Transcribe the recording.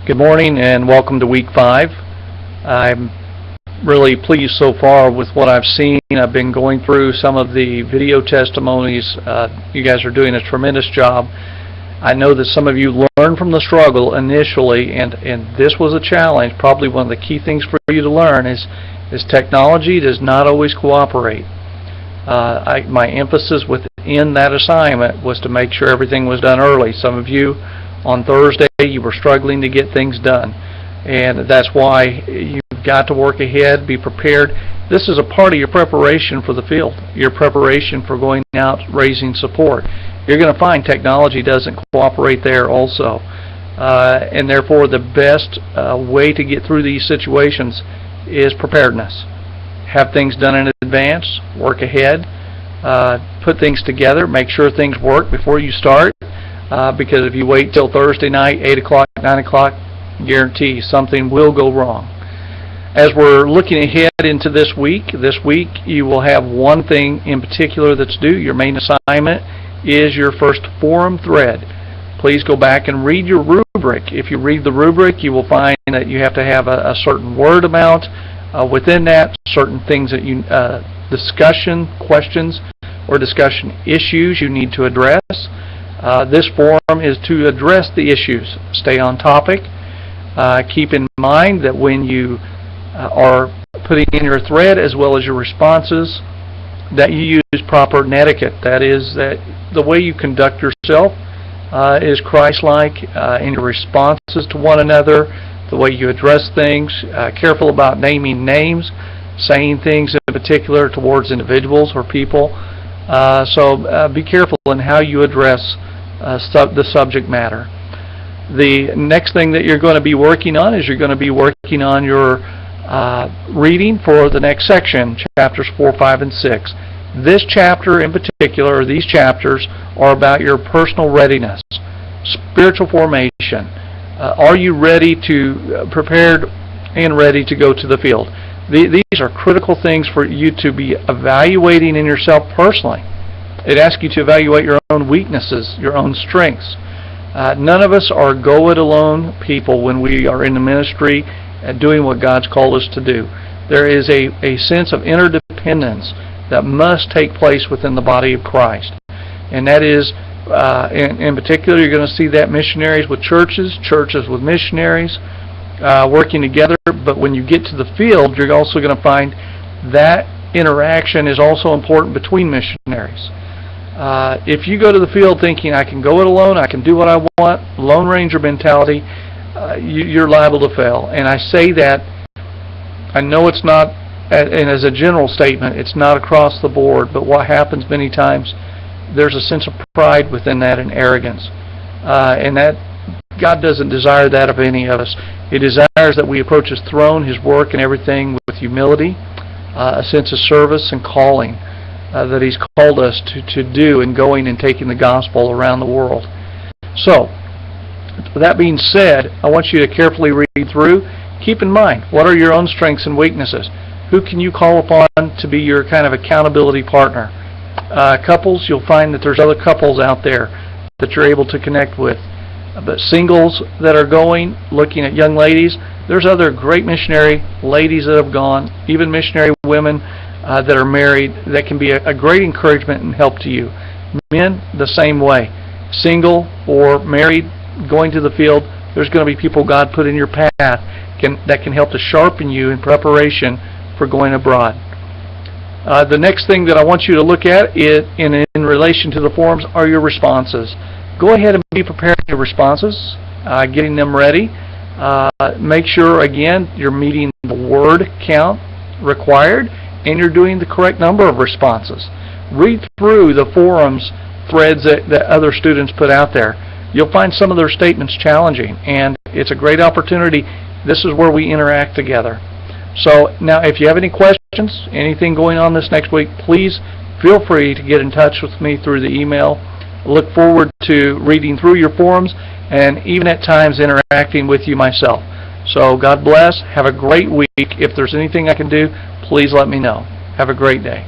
Good morning and welcome to week 5. I'm really pleased so far with what I've seen. I've been going through some of the video testimonies. You guys are doing a tremendous job. I know that some of you learned from the struggle initially, and this was a challenge. Probably one of the key things for you to learn is technology does not always cooperate. My emphasis within that assignment was to make sure everything was done early. Some of you on Thursday, you were struggling to get things done, and that's why you've got to work ahead, be prepared. This is a part of your preparation for the field, your preparation for going out raising support. You're going to find technology doesn't cooperate there also, and therefore the best way to get through these situations is preparedness. Have things done in advance, work ahead, put things together, make sure things work before you start. Because if you wait till Thursday night, 8 o'clock, 9 o'clock, guarantee something will go wrong. As we're looking ahead into this week you will have one thing in particular that's due. Your main assignment is your first forum thread. Please go back and read your rubric. If you read the rubric, you will find that you have to have a certain word amount within that, certain things that you, discussion questions or discussion issues you need to address. This forum is to address the issues. Stay on topic. Keep in mind that when you are putting in your thread as well as your responses, that you use proper etiquette. That is, that the way you conduct yourself is Christ-like in your responses to one another, the way you address things, careful about naming names, saying things in particular towards individuals or people. So be careful in how you address the subject matter. The next thing that you're going to be working on is you're going to be working on your reading for the next section, chapters 4, 5, and 6. This chapter in particular, or these chapters, are about your personal readiness, spiritual formation. Are you ready to, prepared and ready to go to the field? These are critical things for you to be evaluating in yourself personally. It asks you to evaluate your own weaknesses, your own strengths. None of us are go-it-alone people when we are in the ministry doing what God's called us to do. There is a sense of interdependence that must take place within the body of Christ. And that is, in particular, you're going to see that missionaries with churches, churches with missionaries, working together. But when you get to the field, you're also going to find that interaction is also important between missionaries. If you go to the field thinking, I can go it alone, I can do what I want, Lone Ranger mentality, you're liable to fail. And I say that, I know it's not, and as a general statement, it's not across the board, but what happens many times, there's a sense of pride within that and arrogance. And that God doesn't desire that of any of us. He desires that we approach His throne, His work, and everything with humility, a sense of service and calling that He's called us to do in going and taking the gospel around the world. So, that being said, I want you to carefully read through. Keep in mind, what are your own strengths and weaknesses? Who can you call upon to be your kind of accountability partner? Couples, you'll find that there's other couples out there that you're able to connect with. But singles that are going, looking at young ladies, there's other great missionary ladies that have gone, even missionary women that are married, that can be a great encouragement and help to you. Men, the same way. Single or married, going to the field, there's going to be people God put in your path that can help to sharpen you in preparation for going abroad. The next thing that I want you to look at in relation to the forums are your responses. Go ahead and be preparing your responses, getting them ready. Make sure, again, you're meeting the word count required and you're doing the correct number of responses. Read through the forums threads that other students put out there. You'll find some of their statements challenging, and it's a great opportunity. This is where we interact together. So now, if you have any questions, anything going on this next week, please feel free to get in touch with me through the email. I look forward to reading through your forums and even at times interacting with you myself. So God bless. Have a great week. If there's anything I can do, please let me know. Have a great day.